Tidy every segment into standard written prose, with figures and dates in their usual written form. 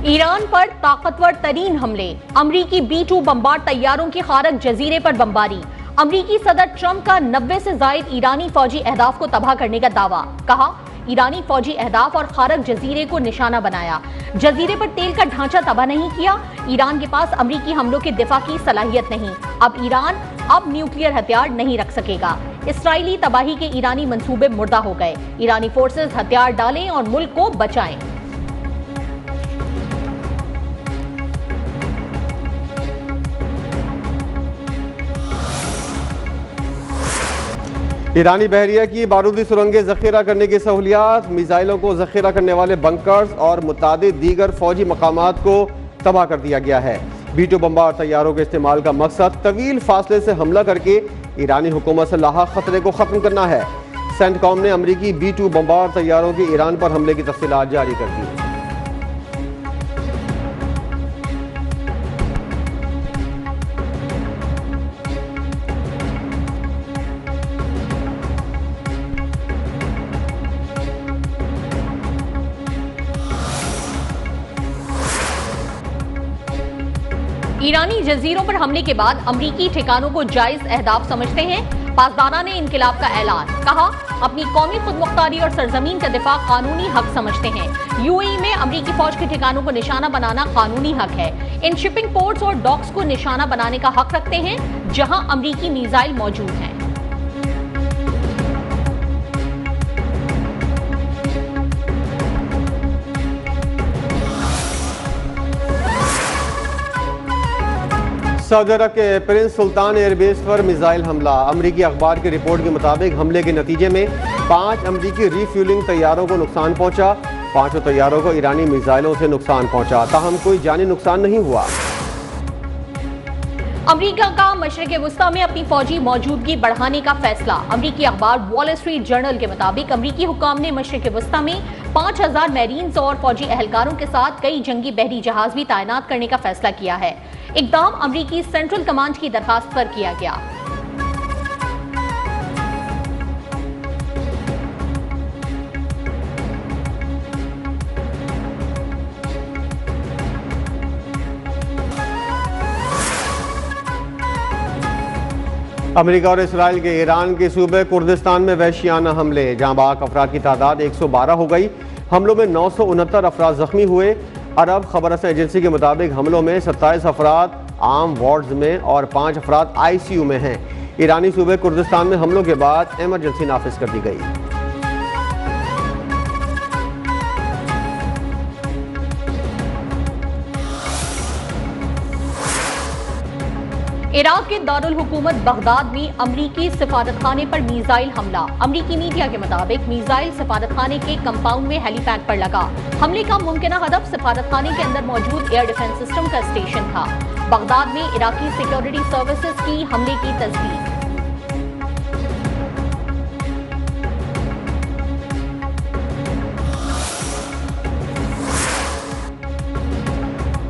Iran पर ताकतवर तरीन हमले, अमरीकी B-2 बमबार तैयारों की खारक जजीरे पर बमबारी। अमरीकी सदर ट्रंप का 90 से जायद ईरानी फौजी अहदाफ को तबाह करने का दावा। कहा, ईरानी फौजी अहदाफ और खारक जजीरे को निशाना बनाया। जजीरे पर तेल का ढांचा तबाह नहीं किया। ईरान के पास अमरीकी हमलों के दिफा की सलाहियत नहीं। अब ईरान न्यूक्लियर हथियार नहीं रख सकेगा। इसराइली तबाही के ईरानी मंसूबे मुर्दा हो गए। ईरानी फोर्सेस हथियार डालें और मुल्क को बचाएं। ईरानी बहरिया की बारूदी सुरंगें जखीरा करने की सहूलियात, मिसाइलों को जखीरा करने वाले बंकर्स और मुतादिद दीगर फौजी मकामात को तबाह कर दिया गया है। B-2 बमबार तैयारों के इस्तेमाल का मकसद तवील फासले से हमला करके ईरानी हुकूमत से लाहक खतरे को खत्म करना है। सेंटकॉम ने अमरीकी B-2 बमबार तैयारों के ईरान पर हमले की तफसीलात जारी कर दी। ईरानी जजीरों पर हमले के बाद अमरीकी ठिकानों को जायज अहदाफ समझते हैं। पासदारा ने इनकिलाब का ऐलान। कहा, अपनी कौमी खुदमुख्तारी और सरजमीन का दिफा कानूनी हक समझते हैं। UAE में अमरीकी फौज के ठिकानों को निशाना बनाना कानूनी हक है। इन शिपिंग पोर्ट्स और डॉक्स को निशाना बनाने का हक रखते हैं जहां अमरीकी मिसाइल मौजूद हैं। सऊदी अरब के प्रिंस सुल्तान एयरबेस पर मिसाइल हमला। अमरीकी अखबार की रिपोर्ट के मुताबिक हमले के नतीजे में 5 अमरीकी रीफ्यूलिंग तैयारों को नुकसान पहुंचा। 5 तैयारों को ईरानी मिसाइलों से नुकसान पहुंचा, ताहम कोई जानी नुकसान नहीं हुआ। अमरीका का मशरिक़ वुस्ता में अपनी फौजी मौजूदगी बढ़ाने का फैसला। अमरीकी अखबार वॉल स्ट्रीट जर्नल के मुताबिक अमरीकी हुक्काम ने मशरिक़ वुस्ता में 5000 मैरीन्स और फौजी एहलकारों के साथ कई जंगी बहरी जहाज भी तैनात करने का फैसला किया है। इक़दाम अमरीकी सेंट्रल कमांड की दरखास्त पर किया गया। अमेरिका और इसराइल के ईरान के सूबे कुर्दिस्तान में वहशियाना हमले, जहां बाक अफराद की तादाद 112 हो गई। हमलों में 969 अफराद जख्मी हुए। अरब खबर एजेंसी के मुताबिक हमलों में 27 अफराद आम वार्ड्स में और 5 अफराद ICU में हैं। ईरानी सूबे कुर्दिस्तान में हमलों के बाद इमरजेंसी नाफिज कर दी गई। इराक के दारुल हुकूमत बगदाद में अमरीकी सिफारतखाने पर मिसाइल हमला। अमरीकी मीडिया के मुताबिक मिसाइल सिफारतखाने के कंपाउंड में हेलीपैड पर लगा। हमले का मुमकिन हदफ सिफारतखाने के अंदर मौजूद एयर डिफेंस सिस्टम का स्टेशन था। बगदाद में इराकी सिक्योरिटी सर्विसेज की हमले की तस्दीक।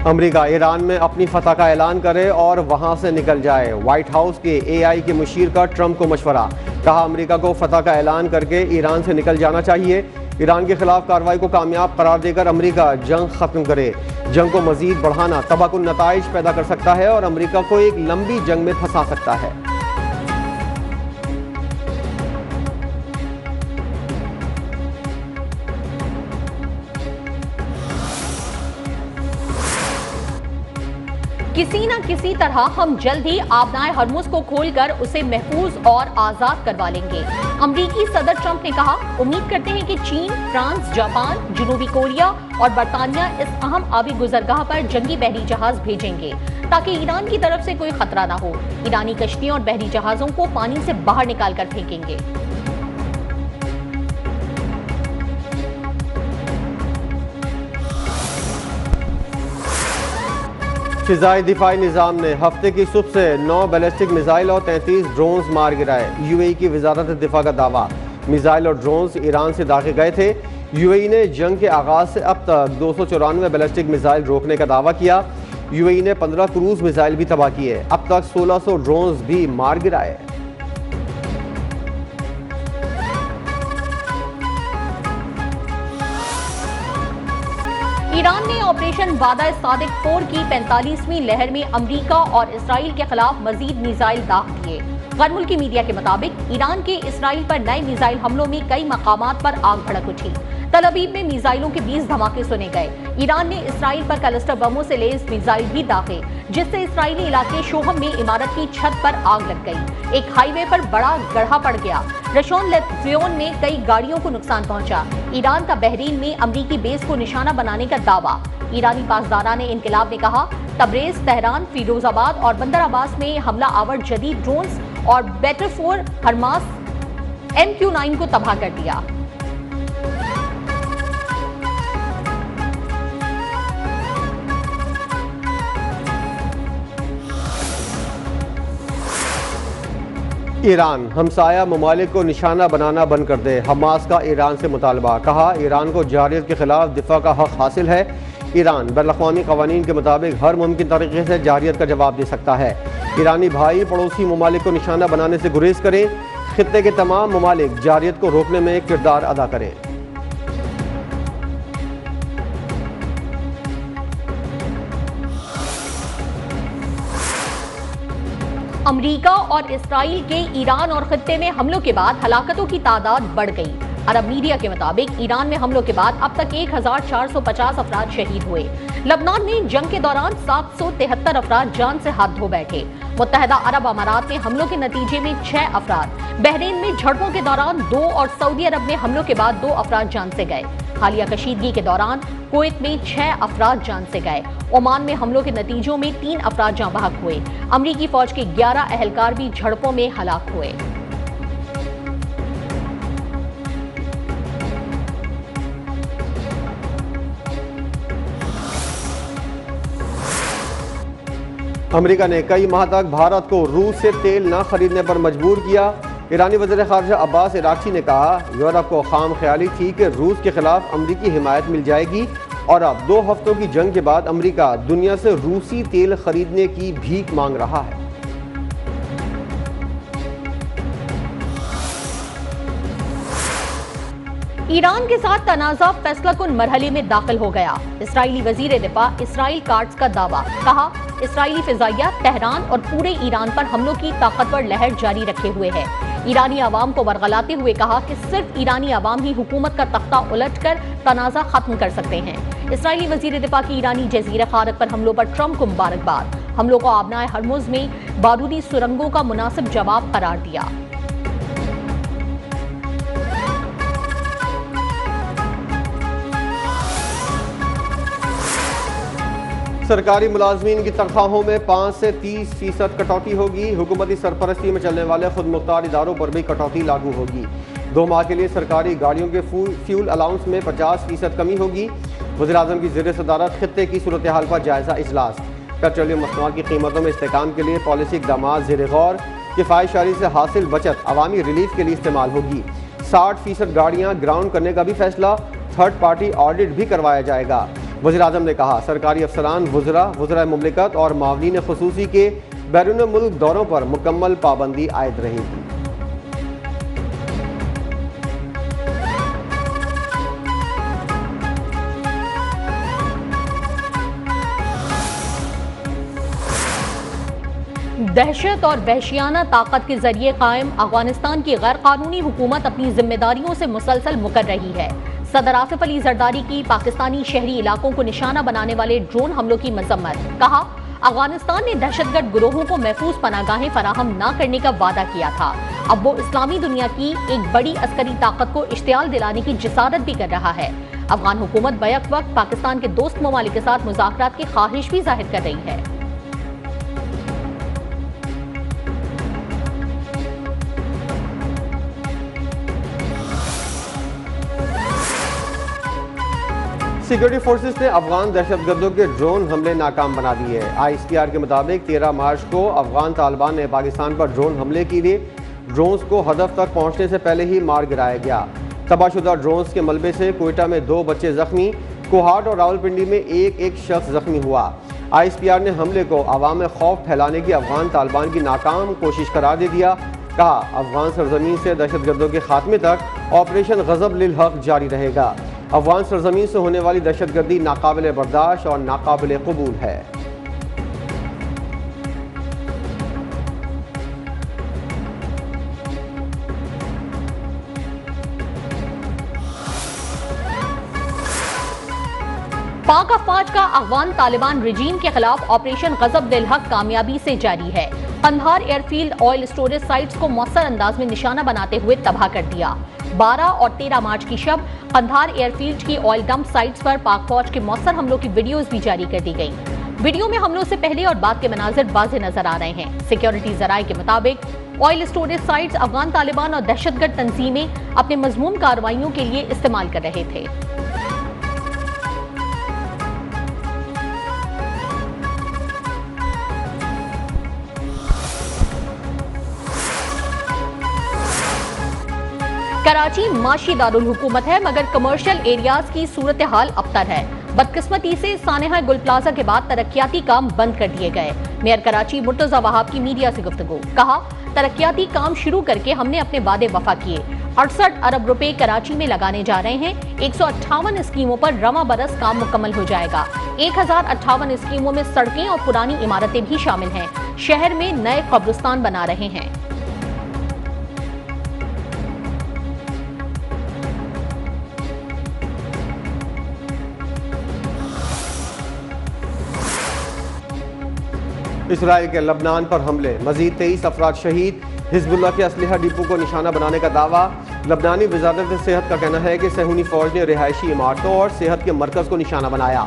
अमेरिका ईरान में अपनी फतह का ऐलान करे और वहां से निकल जाए। व्हाइट हाउस के AI के मुशीर का ट्रंप को मशवरा। कहा, अमेरिका को फतह का ऐलान करके ईरान से निकल जाना चाहिए। ईरान के खिलाफ कार्रवाई को कामयाब करार देकर अमेरिका जंग खत्म करे। जंग को मजीद बढ़ाना तबाहकुन नताइज पैदा कर सकता है और अमेरिका को एक लंबी जंग में फंसा सकता है। किसी न किसी तरह हम जल्द ही आबनाए हरमुज को खोलकर उसे महफूज और आजाद करवा लेंगे। अमरीकी सदर ट्रंप ने कहा, उम्मीद करते हैं कि चीन, फ्रांस, जापान, जनूबी कोरिया और बरतानिया इस अहम आबी गुजरगाह पर जंगी बहरी जहाज भेजेंगे ताकि ईरान की तरफ से कोई खतरा न हो। ईरानी कश्तियों और बहरी जहाजों को पानी से बाहर निकाल कर फेंकेंगे। फिजाई दिफाई निज़ाम ने हफ्ते की सुबह से 9 बैलिस्टिक मिसाइल और 33 ड्रोन्स मार गिराए। UAE की वजारत दिफा का दावा, मिसाइल और ड्रोन्स ईरान से दागे गए थे। UAE ने जंग के आगाज से अब तक 294 बैलिस्टिक मिसाइल रोकने का दावा किया। UAE ने 15 क्रूज मिसाइल भी तबाह किए। अब तक 1600 ड्रोन्स भी मार गिराए। ईरान ने ऑपरेशन वादा सादिक 4 की 45वीं लहर में अमेरिका और इसराइल के खिलाफ मजीद मिसाइल दाग दिए। गैर मुल्की मीडिया के मुताबिक ईरान के इसराइल पर नए मिसाइल हमलों में कई मकामात पर आग भड़क उठी। तल अवीव में मिसाइलों के 20 धमाके सुने गए। ईरान ने इसराइल पर क्लस्टर बमों से लैस मिसाइल भी दागे, जिससे इसराइली इलाके शोहम में इमारत की छत पर आग लग गई। एक हाईवे पर बड़ा गड्ढा पड़ गया। रशोन लेफ्जियोन में कई गाड़ियों को नुकसान पहुंचा। ईरान का बहरीन में अमरीकी बेस को निशाना बनाने का दावा। ईरानी पासदाराने इनकलाब ने कहा, तबरेज, तेहरान, फिरोजाबाद और बंदर अब्बास में हमला आवर जदीद ड्रोन्स और बैटर फोर हरमास MQ-9 को तबाह कर दिया। ईरान हमसाया ममालिक को निशाना बनाना बंद कर दे। हमास का ईरान से मुतालबा। कहा, ईरान को जारियत के खिलाफ दिफा का हक हासिल है। ईरान बैनुल-अक़वामी क़वानीन के मुताबिक हर मुमकिन तरीके से जारियत का जवाब दे सकता है। ईरानी भाई पड़ोसी ममालिक को निशाना बनाने से गुरेज करें। खित्ते के तमाम ममालिक जारियत को रोकने में किरदार अदा करें। अमेरिका और इसराइल के ईरान और खित्ते में हमलों के बाद हलाकतों की तादाद बढ़ गई। अरब मीडिया के मुताबिक ईरान में हमलों के बाद अब तक 1450 अफराद शहीद हुए। लबनान में जंग के दौरान 773 अफराद जान से हाथ धो बैठे। मुत्तहदा अरब अमारात में हमलों के नतीजे में 6 अफराद, बहरीन में झड़पों के दौरान 2 और सऊदी अरब में हमलों के बाद 2 अफराद जान से गए। हालिया कशीदगी के दौरान कुवैत में 6 अफराद जान से गए। ओमान में हमलों के नतीजों में 3 अफराद जाँ बहक हुए। अमरीकी फौज के 11 अहलकार भी झड़पों में हलाक हुए। अमेरिका ने कई माह तक भारत को रूस से तेल न खरीदने पर मजबूर किया। ईरानी वज़ीर ख़ारिजा अब्बास इराक़ची ने कहा, यूरोप को खाम ख्याली थी कि रूस के खिलाफ अमरीकी हिमायत मिल जाएगी और अब 2 हफ्तों की जंग के बाद अमेरिका दुनिया से रूसी तेल खरीदने की भीख मांग रहा है। ईरान के साथ तनाज़ा फैसलाकुन मरहले में दाखिल हो गया। इसराइली वजीर दिफा इसराइल काट्स का दावा। कहा, इसराइली फिजाइया तेहरान और पूरे ईरान पर हमलों की ताकतवर लहर जारी रखे हुए है। ईरानी आवाम को बरगलाते हुए कहा कि सिर्फ ईरानी आवाम ही हुकूमत का तख्ता उलटकर तनाज़ा खत्म कर सकते हैं। इसराइली वजीर दिफा की ईरानी जजीरा खारक पर हमलों पर ट्रंप को मुबारकबाद। हमलों को आबनाए हरमुज में बारूदी सुरंगों का मुनासिब जवाब करार दिया। सरकारी मुलाजमीन की तनख्वाहों में 5 से 30% कटौती होगी। हुकूमती सरपरस्ती में चलने वाले खुद मुख्तार इदारों पर भी कटौती लागू होगी। 2 माह के लिए सरकारी गाड़ियों के फ्यूल अलाउंस में 50% कमी होगी। वज़ीर-ए-आज़म की ज़ेर सदारत खित्ते की सूरत हाल पर जायजा इजलास। पेट्रोलियम मसनूआत की कीमतों में इस्तेहकाम के लिए पॉलिसी इक़दामात ज़ेर गौर। किफ़ायतशारी से हासिल बचत अवामी रिलीफ के लिए इस्तेमाल होगी। 60% गाड़ियाँ ग्राउंड करने का भी फैसला। थर्ड पार्टी ऑडिट भी करवाया जाएगा। वज़ीर-ए-आज़म ने कहा, सरकारी अफसरान, वज़रा मुमलिकत और मावलीन ख़ुसूसी के बैरून मुल्क दौरों पर मुकम्मल पाबंदी आयद रहेगी। दहशत और वहशियाना ताकत के जरिए कायम अफगानिस्तान की गैर कानूनी हुकूमत अपनी जिम्मेदारियों से मुसलसल मुकर रही है। सदर आसिफ अली जरदारी की पाकिस्तानी शहरी इलाकों को निशाना बनाने वाले ड्रोन हमलों की मजम्मत। कहा, अफगानिस्तान ने दहशतगर्द गिरोहों को महफूज पनागाहें फराहम न करने का वादा किया था। अब वो इस्लामी दुनिया की एक बड़ी अस्करी ताकत को इश्तियाल दिलाने की जिसारत भी कर रहा है। अफगान हुकूमत बैक वक्त पाकिस्तान के दोस्त ममालिक के साथ मुज़ाकरात की ख्वाहिश भी जाहिर कर रही है। सिक्योरिटी फोर्सेस ने अफगान दहशतगर्दों के ड्रोन हमले नाकाम बना दिए। ISPR के मुताबिक 13 मार्च को अफगान तालिबान ने पाकिस्तान पर ड्रोन हमले के लिए ड्रोन्स को हदफ तक पहुंचने से पहले ही मार गिराया गया। तबाहशुदा ड्रोन्स के मलबे से कोयटा में 2 बच्चे जख्मी, कोहाट और रावलपिंडी में एक शख्स जख्मी हुआ। ISPR ने हमले को अवाम में खौफ फैलाने की अफगान तालिबान की नाकाम कोशिश करार दे दिया। कहा, अफगान सरजमीन से दहशतगर्दों के खात्मे तक ऑपरेशन गजब लिल हक जारी रहेगा। अफगान सरजमीन से होने वाली दहशतगर्दी नाकाबिल बर्दाश्त और नाकाबिल कबूल है। पाक अफवाज का अफगान तालिबान रिजीम के खिलाफ ऑपरेशन गजब दिल हक कामयाबी से जारी है। Kandahar airfield oil storage sites को मौसर अंदाज में निशाना बनाते हुए तबाह कर दिया। 12 और 13 मार्च की शब कंधार एयरफील्ड की ऑयल डंप साइट्स पर पाक फौज के मौसर हमलों की वीडियोज भी जारी कर दी गई। वीडियो में हमलों से पहले और बाद के मनाजिर वाज़ेह नजर आ रहे हैं। सिक्योरिटी जराये के मुताबिक oil storage sites Afghan Taliban और दहशतगर्द तंजीमें अपने मजमूम कार्रवाइयों के लिए इस्तेमाल कर रहे थे। कराची माशी दारुल हुकूमत है, मगर कमर्शियल एरियाज की सूरत हाल अबतर है। बदकिस्मती से सानेहा गुल प्लाजा के बाद तरक्याती काम बंद कर दिए गए। मेयर कराची मुर्तजा वहाब की मीडिया से गुफ्तगू, कहा तरक्याती काम शुरू करके हमने अपने वादे वफा किए। 68 अरब रुपए कराची में लगाने जा रहे हैं। 158 स्कीमों पर रवा बरस काम मुकम्मल हो जाएगा। 1058 स्कीमों में सड़कें और पुरानी इमारतें भी शामिल हैं। शहर में नए कब्रिस्तान बना रहे हैं। इसराइल के लबनान पर हमले, मजीद 23 अफराद शहीद। हिजबुल्लाह के असलहा डिपो को निशाना बनाने का दावा। लबनानी वजारत सेहत का कहना है कि सहूनी फौज ने रिहायशी इमारतों और सेहत के मरकज को निशाना बनाया।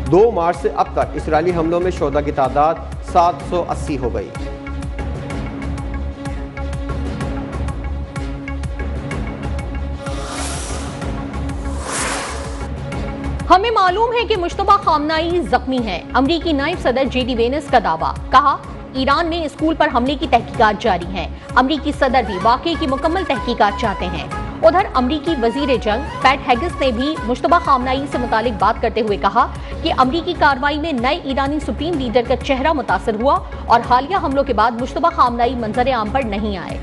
2 मार्च से अब तक इसराइली हमलों में शोधा की तादाद 780 हो गई। हमें मालूम है कि मुश्तबा खामनाई जख्मी है। अमरीकी नायब सदर JD वेंस का दावा, कहा ईरान में स्कूल पर हमले की तहकीकात जारी हैं। अमरीकी सदर भी वाकये की मुकम्मल तहकीकात चाहते हैं। उधर अमरीकी वजीर जंग पैट हेगिस ने भी मुश्तबा खामनाई से मुतालिक बात करते हुए कहा कि अमरीकी कार्रवाई में नए ईरानी सुप्रीम लीडर का चेहरा मुतासर हुआ और हालिया हमलों के बाद मुश्तबा खामनाई मंजर आम पर नहीं आए।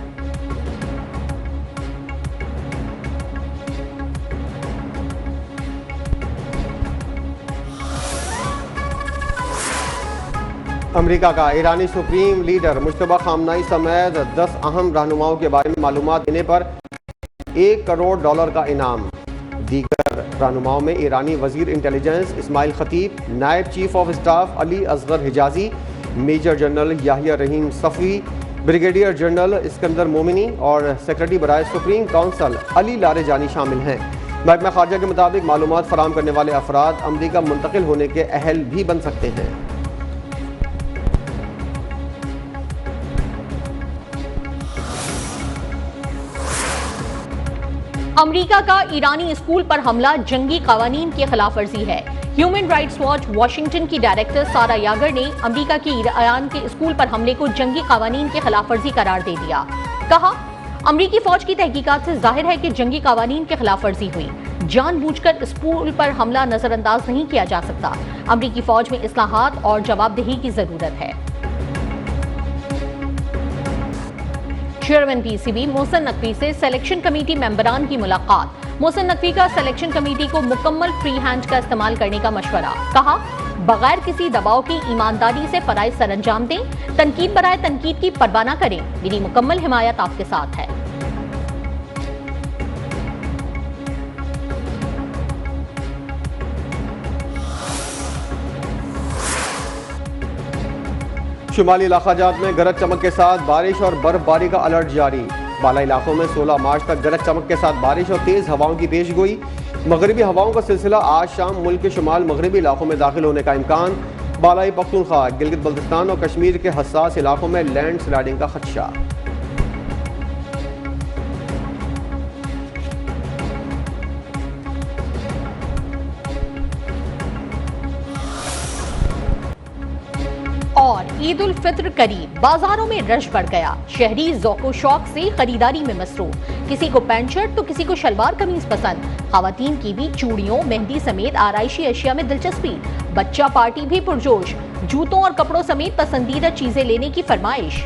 अमेरिका का ईरानी सुप्रीम लीडर मुश्तबा खामनाई समेत 10 अहम रहनुमाओं के बारे में मालूमात देने पर $1 करोड़ का इनाम। दीगर रहनुमाओं में ईरानी वजीर इंटेलिजेंस इस्माइल खतीब, नायब chief of staff Ali Asghar Hijazi, major general Yahya Rahim Safavi, brigadier general Iskandar Momeni और सेक्रेटरी बराए सुप्रीम काउंसिल अली लारेजानी शामिल हैं। महकमा खारजा के मुताबिक मालूमात फराम करने वाले अफराद अमरीका मुंतकिल होने के अहल भी बन सकते हैं। अमेरिका का ईरानी स्कूल पर हमला जंगी कावानीन की खिलाफ वर्जी है। ह्यूमन राइट्स वॉच वाशिंगटन की डायरेक्टर सारा यागर ने अमेरिका के ईरान के स्कूल पर हमले को जंगी कावानीन की खिलाफ वर्जी करार दे दिया। कहा अमेरिकी फौज की तहकीकात से जाहिर है कि जंगी कावानीन की खिलाफ वर्जी हुई। जानबूझकर स्कूल पर हमला नजरअंदाज नहीं किया जा सकता। अमेरिकी फौज में इस्लाहात और जवाबदेही की जरूरत है। चेयरमैन PCB मोहसिन नकवी से सिलेक्शन कमेटी मेंबरान की मुलाकात। मोहसिन नकवी का सिलेक्शन कमेटी को मुकम्मल फ्री हैंड का इस्तेमाल करने का मशवरा। कहा बगैर किसी दबाव की ईमानदारी से फराइज सरअंजाम दें। तनकीद बराए तनकीद की परवाह न करें। मेरी मुकम्मल हिमायत आपके साथ है। शुमाली इलाकाजात में गरज चमक के साथ बारिश और बर्फबारी का अलर्ट जारी। बाला इलाकों में 16 मार्च तक गरज चमक के साथ बारिश और तेज हवाओं की पेशगोई। मगरबी हवाओं का सिलसिला आज शाम मुल्क के शुमाल मगरबी इलाकों में दाखिल होने का इम्कान। बालाई पख्तूनख्वा, गिलगित बल्तिस्तान और कश्मीर के हसास इलाकों में लैंड स्लाइडिंग का खदशा। और ईद उल फित्र करीब, बाजारों में रश बढ़ गया। शहरी ज़ौक़ो शौक से खरीदारी में मसरूफ। किसी को पैंट शर्ट तो किसी को शलवार कमीज पसंद। खवातीन की भी चूड़ियों, मेहंदी समेत आराइशी अशिया में दिलचस्पी। बच्चा पार्टी भी पुरजोश। जूतों और कपड़ों समेत पसंदीदा चीजें लेने की फरमाइश।